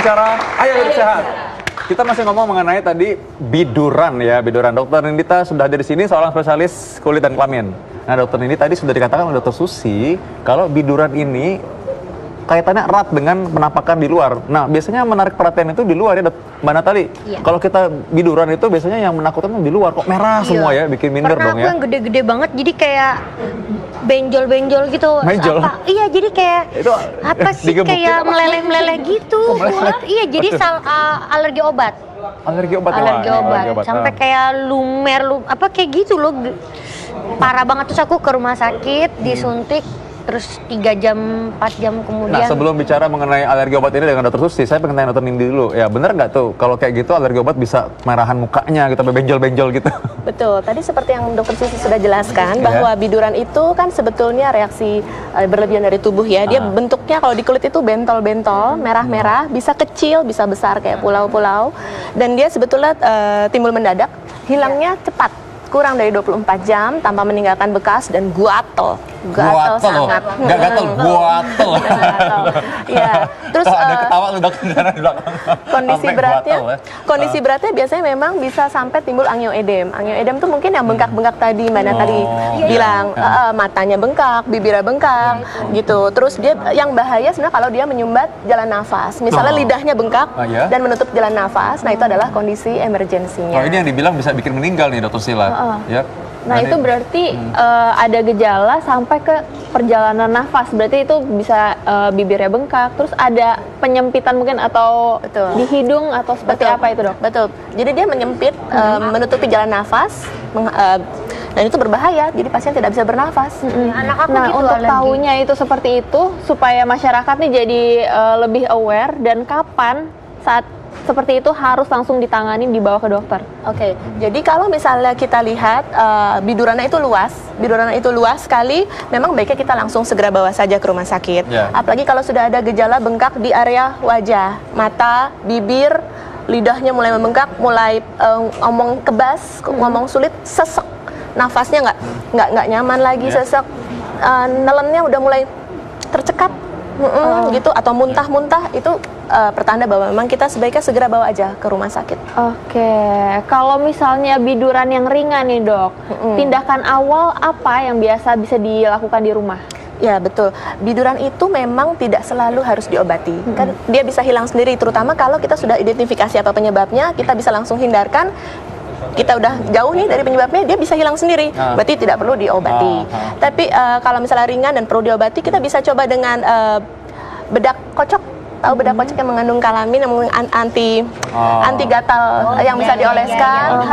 berbicara, ayo hidup sehat. Kita masih ngomong mengenai tadi biduran ya, biduran. Dokter Nindita sudah ada di sini, seorang spesialis kulit dan kelamin. Nah, Dokter Nindita tadi sudah dikatakan oleh Dokter Susi kalau biduran ini kaitannya erat dengan penampakan di luar. Nah, biasanya menarik perhatian itu di luar ya, Mbak Natali. Iya. Kalau kita biduran itu biasanya yang menakutkan di luar, kok merah semua ya, bikin minder dong ya. Pernah aku yang gede-gede banget, jadi kayak benjol-benjol gitu. Benjol? Iya, jadi kayak itu, apa sih, kayak meleleh-meleleh gitu. Iya, jadi alergi obat. Alergi obat. Alergi obat. Sampai kayak lumer, apa kayak gitu loh. Parah banget, terus aku ke rumah sakit, disuntik. Terus 3 jam, 4 jam kemudian. Nah, sebelum bicara mengenai alergi obat ini dengan Dokter Susi, saya pengen tanya Dokter Nindi dulu. Ya, bener nggak tuh kalau kayak gitu alergi obat bisa merahan mukanya gitu, benjol-benjol gitu? Betul. Tadi seperti yang Dokter Susi sudah jelaskan bahwa biduran itu kan sebetulnya reaksi berlebihan dari tubuh ya. Dia bentuknya kalau di kulit itu bentol-bentol, merah-merah, bisa kecil, bisa besar kayak pulau-pulau. Dan dia sebetulnya timbul mendadak, hilangnya cepat. Kurang dari 24 jam tanpa meninggalkan bekas dan gatel sangat. Nggak gatel, gatel. Iya. Terus ada ketawa tuh Dokter di belakang. Kondisi beratnya biasanya memang bisa sampai timbul angioedem. Angioedem tuh mungkin yang bengkak-bengkak tadi Mbak Natali bilang, matanya bengkak, bibirnya bengkak gitu. Terus dia yang bahaya sebenarnya kalau dia menyumbat jalan nafas. Misalnya lidahnya bengkak dan menutup jalan nafas, nah itu adalah kondisi emergensinya. Oh, ini yang dibilang bisa bikin meninggal nih Dokter Sila. Ya. Nah, itu berarti ada gejala sampai ke perjalanan nafas. Berarti itu bisa bibirnya bengkak, terus ada penyempitan mungkin atau di hidung atau seperti apa itu, Dok? Betul. Jadi dia menyempit, menutupi jalan nafas, dan itu berbahaya. Jadi pasien tidak bisa bernafas. Anak aku Nah, gitu untuk alergi. tahunya itu seperti itu supaya masyarakat nih jadi lebih aware, dan kapan saat seperti itu harus langsung ditangani, dibawa ke dokter. Oke, jadi kalau misalnya kita lihat bidurannya itu luas sekali, memang baiknya kita langsung segera bawa saja ke rumah sakit. Apalagi kalau sudah ada gejala bengkak di area wajah, mata, bibir, lidahnya mulai membengkak, mulai ngomong kebas, ngomong sulit, sesek, nafasnya nggak nyaman lagi, sesek, nelennya udah mulai tercekat, gitu, atau muntah-muntah, itu pertanda bahwa memang kita sebaiknya segera bawa aja ke rumah sakit. Oke, kalau misalnya biduran yang ringan nih, Dok, tindakan awal apa yang biasa bisa dilakukan di rumah? Ya, betul. Biduran itu memang tidak selalu harus diobati. Kan dia bisa hilang sendiri, terutama kalau kita sudah identifikasi apa penyebabnya, kita bisa langsung hindarkan. Kita udah jauh nih dari penyebabnya, dia bisa hilang sendiri. Berarti tidak perlu diobati. Tapi kalau misalnya ringan dan perlu diobati, kita bisa coba dengan bedak kocok. Tahu bedak kocok yang mengandung kalamin, yang anti gatal, yang bisa dioleskan.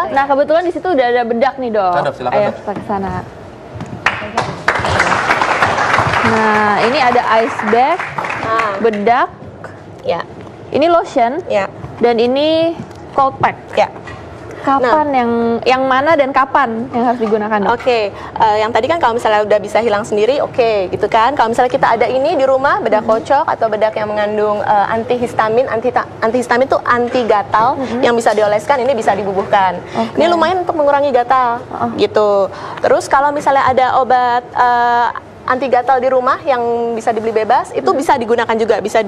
Nah, kebetulan di situ udah ada bedak nih, Dok. Silakan, Ayo Dok. kita ke sana. Nah, ini ada ice bag, bedak. Ya. Ini lotion. Ya. Dan ini cold pack. Ya. Kapan yang mana dan kapan yang harus digunakan, Dok? Oke, yang tadi kan kalau misalnya udah bisa hilang sendiri, oke, gitu kan. Kalau misalnya kita ada ini di rumah, bedak kocok atau bedak yang mengandung antihistamin, antihistamin itu anti gatal yang bisa dioleskan, ini bisa dibubuhkan. Ini lumayan untuk mengurangi gatal, gitu. Terus kalau misalnya ada obat anti gatal di rumah yang bisa dibeli bebas, itu bisa digunakan juga, bisa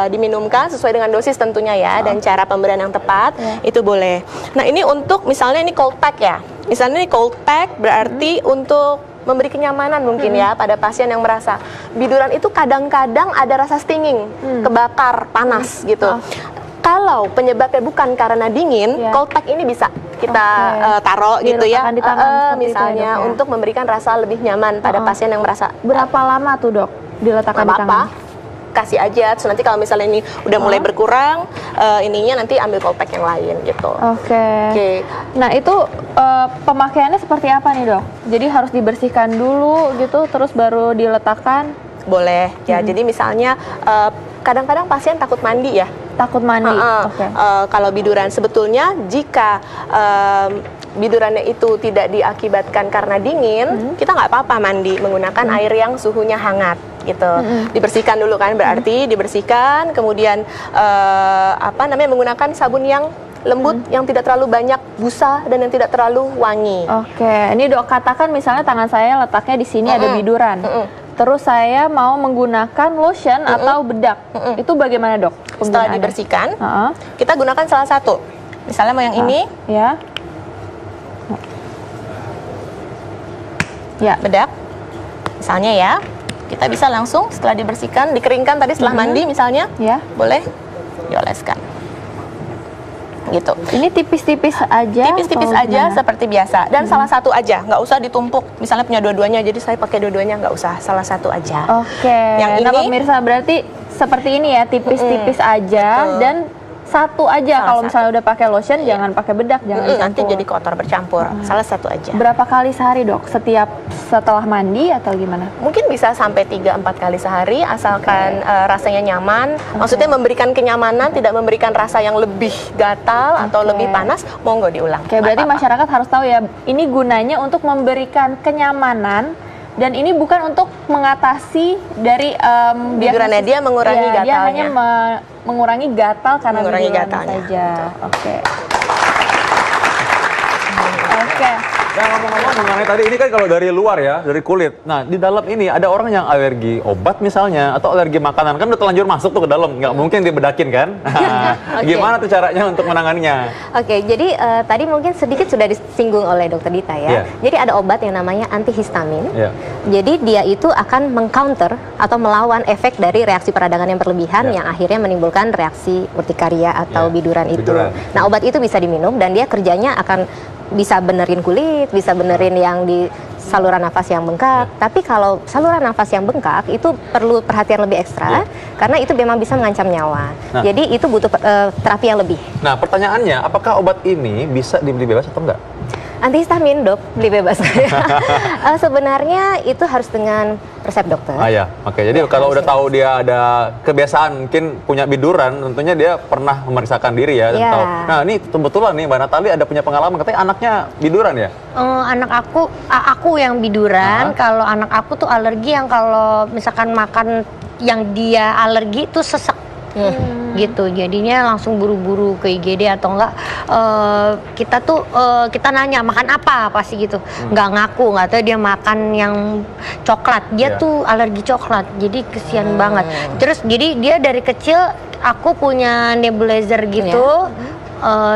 diminumkan sesuai dengan dosis tentunya ya, dan cara pemberian yang tepat, itu boleh. Nah, ini untuk misalnya ini cold pack ya. Misalnya ini cold pack berarti untuk memberi kenyamanan mungkin ya pada pasien yang merasa biduran itu kadang-kadang ada rasa stinging, kebakar, panas gitu. Kalau penyebabnya bukan karena dingin, cold pack ini bisa kita taruh gitu ya, misalnya itu, untuk memberikan rasa lebih nyaman pada pasien yang merasa. Berapa lama tuh, Dok, diletakkan di tangan? Kasih aja, terus nanti kalau misalnya ini udah mulai berkurang, ininya nanti ambil cold pack yang lain gitu. Oke. Nah, itu pemakaiannya seperti apa nih, Dok? Jadi harus dibersihkan dulu gitu, terus baru diletakkan? Boleh ya. Jadi misalnya kadang-kadang pasien takut mandi ya. Takut mandi. Kalau biduran, sebetulnya jika bidurannya itu tidak diakibatkan karena dingin, kita nggak apa-apa mandi menggunakan air yang suhunya hangat gitu. Dibersihkan dulu kan, berarti dibersihkan, kemudian menggunakan sabun yang lembut, yang tidak terlalu banyak busa dan yang tidak terlalu wangi. Oke, ini Dok katakan misalnya tangan saya letaknya di sini ada biduran. Terus saya mau menggunakan lotion atau bedak. Itu bagaimana, Dok? Setelah penggunaannya? dibersihkan, Heeh. kita gunakan salah satu. Misalnya mau yang ini, Ya. Ya. bedak. Misalnya ya, kita bisa langsung setelah dibersihkan, dikeringkan tadi setelah mandi misalnya, Ya. boleh dioleskan. Gitu. Ini tipis-tipis aja. Tipis-tipis atau aja gimana? seperti biasa. Dan salah satu aja, nggak usah ditumpuk. Misalnya punya dua-duanya, jadi saya pakai dua-duanya, nggak usah. Salah satu aja. Oke. Yang Nah, ini- pemirsa berarti seperti ini ya, tipis-tipis aja Betul. dan satu aja. Salah Kalau satu. misalnya udah pakai lotion, jangan pakai bedak, jangan Nanti dicampur. jadi kotor bercampur. Salah satu aja. Berapa kali sehari, Dok? Setelah mandi atau gimana? Mungkin bisa sampai 3-4 kali sehari, asalkan rasanya nyaman. Maksudnya memberikan kenyamanan, tidak memberikan rasa yang lebih gatal atau Oke. lebih panas, monggo diulang. Oke, berarti masyarakat harus tahu ya, ini gunanya untuk memberikan kenyamanan dan ini bukan untuk mengatasi dari Bidurannya, dia mengurangi Dia gatalnya. hanya mengurangi gatal karena Mengurangi biduran gatalnya, saja. Oke. Oke. Nah, ngomong-ngomong mengenai tadi ini kan kalau dari luar ya, dari kulit. Nah, di dalam ini ada orang yang alergi obat misalnya atau alergi makanan, kan udah terlanjur masuk tuh ke dalam, nggak mungkin dibedakin kan? Oke. Gimana tuh caranya untuk menanganinya? Oke, jadi tadi mungkin sedikit sudah disinggung oleh Dokter Dita ya. Iya. Jadi ada obat yang namanya antihistamin. Iya. Jadi dia itu akan mengcounter atau melawan efek dari reaksi peradangan yang berlebihan Iya. yang akhirnya menimbulkan reaksi urtikaria atau Iya, biduran itu. biduran. Nah, obat itu bisa diminum dan dia kerjanya akan bisa benerin kulit, bisa benerin yang di saluran nafas yang bengkak. Tapi kalau saluran nafas yang bengkak itu perlu perhatian lebih ekstra karena itu memang bisa mengancam nyawa. Nah. Jadi itu butuh terapi yang lebih. Nah, pertanyaannya, apakah obat ini bisa dibeli bebas atau enggak? Antihistamin, Dok, beli bebas. Sebenarnya itu harus dengan resep dokter. Ah ya, oke. Jadi kalau udah tahu dia ada kebiasaan mungkin punya biduran, tentunya dia pernah memeriksakan diri ya dan Iya. tahu. Nah, ini kebetulan nih Mbak Natali ada punya pengalaman, katanya anaknya biduran ya? Anak aku yang biduran. Kalau anak aku tuh alergi yang kalau misalkan makan yang dia alergi tuh sesek. Gitu, jadinya langsung buru-buru ke IGD atau enggak kita nanya makan apa pasti gitu, nggak ngaku, nggak tahu dia makan yang coklat, dia Iya. tuh alergi coklat, jadi kesian banget. Terus jadi dia dari kecil aku punya nebulizer gitu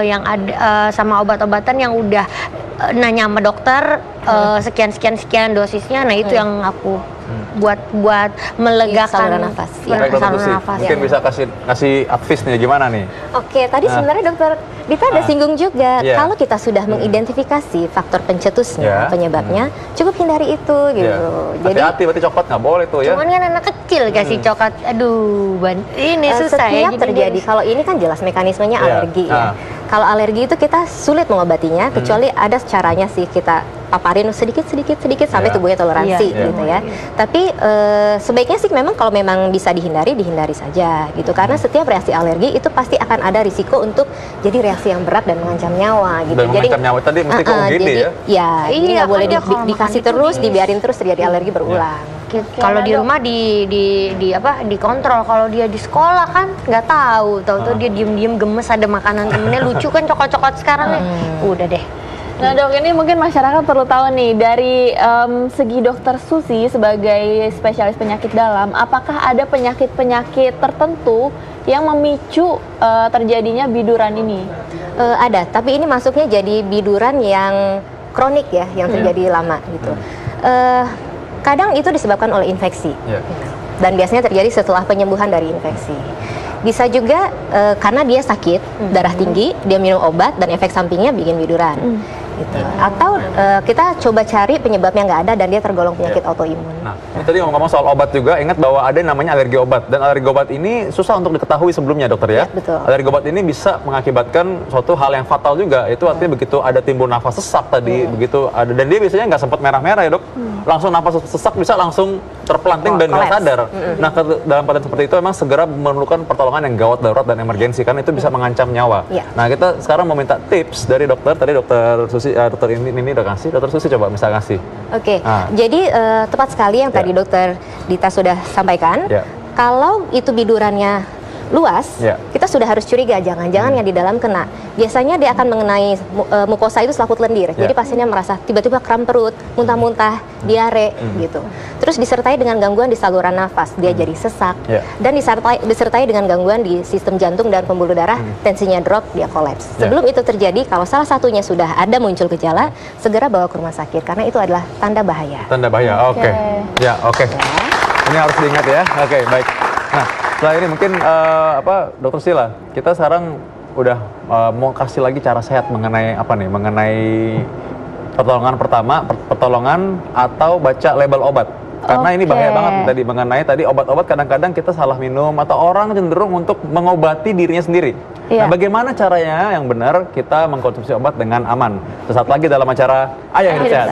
yang ada sama obat-obatan yang udah nanya sama dokter sekian dosisnya, nah itu yang aku buat melegakan saluran nafas. ya, Baik, Dokter saluran Susi, nafas. mungkin bisa kasih advice nih gimana nih? Oke, tadi sebenarnya Dokter Dita ada singgung juga, Iya. kalau kita sudah mengidentifikasi faktor pencetusnya, Iya. penyebabnya, cukup hindari itu gitu. Ya. Jadi Hati-hati, berarti coklat nggak boleh tuh ya. cuman kan anak kecil kasih coklat, aduh, ini susah ya. Setiap jadi terjadi, kalau ini kan jelas mekanismenya Iya. alergi ya. Kalau alergi itu kita sulit mengobatinya, kecuali ada caranya sih kita paparin sedikit sampai Iya. tubuhnya toleransi Iya. gitu ya. Tapi sebaiknya sih memang kalau memang bisa dihindari saja gitu. Karena setiap reaksi alergi itu pasti akan ada risiko untuk jadi reaksi yang berat dan mengancam nyawa gitu. Dan mengancam nyawa tadi mesti ke UGD jadi, ya? Ya, jadi Iya, nggak kan boleh dia kalau dikasih makan itu terus, dibiarin terus terjadi alergi berulang. Kalau di rumah dikontrol, kalau dia di sekolah kan nggak tahu dia diem gemes ada makanan temennya lucu kan coklat sekarang ya. Udah deh. Nah, Dok, ini mungkin masyarakat perlu tahu nih dari segi Dokter Susi sebagai spesialis penyakit dalam, apakah ada penyakit-penyakit tertentu yang memicu terjadinya biduran ini? Ada, tapi ini masuknya jadi biduran yang kronik ya, yang terjadi lama gitu. Kadang itu disebabkan oleh infeksi. Iya. Dan biasanya terjadi setelah penyembuhan dari infeksi. Bisa juga karena dia sakit, darah tinggi, dia minum obat dan efek sampingnya bikin biduran. Gitu. Atau kita coba cari penyebabnya nggak ada dan dia tergolong penyakit autoimun. Nah, ini tadi ngomong-ngomong soal obat juga, ingat bahwa ada yang namanya alergi obat. Dan alergi obat ini susah untuk diketahui sebelumnya, dokter ya? Ya, betul. Alergi obat ini bisa mengakibatkan suatu hal yang fatal juga. Itu artinya begitu ada timbul nafas sesak tadi, begitu ada, dan dia biasanya nggak sempat merah-merah ya dok. Langsung nafas sesak bisa langsung terpelanting dan nggak kolaps. sadar. Nah, dalam keadaan seperti itu memang segera memerlukan pertolongan yang gawat, darurat, dan emergensi, karena itu bisa mengancam nyawa. Iya. Nah, kita sekarang mau minta tips dari dokter. Tadi dokter Susi, dokter ini udah kasih. Dokter Susi coba bisa kasih. Oke, Ah. jadi tepat sekali yang tadi dokter Dita sudah sampaikan. Ya. Kalau itu bidurannya luas, Ya. kita sudah harus curiga jangan-jangan yang di dalam kena. Biasanya dia akan mengenai mukosa itu selaput lendir. Jadi pasiennya merasa tiba-tiba kram perut, muntah-muntah, diare gitu. Terus disertai dengan gangguan di saluran nafas, dia jadi sesak. Ya. Dan disertai dengan gangguan di sistem jantung dan pembuluh darah, tensinya drop, dia kolaps. Ya. Sebelum itu terjadi, kalau salah satunya sudah ada muncul gejala, segera bawa ke rumah sakit karena itu adalah tanda bahaya. Tanda bahaya. Oke. Ya, oke. Ini harus diingat ya. Oke, baik. Nah, setelah ini mungkin Dokter Sila, kita sekarang udah mau kasih lagi cara sehat mengenai apa nih? Mengenai pertolongan pertama, pertolongan atau baca label obat. Karena ini bahaya banget tadi mengenai tadi obat-obat kadang-kadang kita salah minum atau orang cenderung untuk mengobati dirinya sendiri. Iya. Nah, bagaimana caranya yang benar kita mengkonsumsi obat dengan aman? Sesaat lagi dalam acara Ayah Hidup Sehat.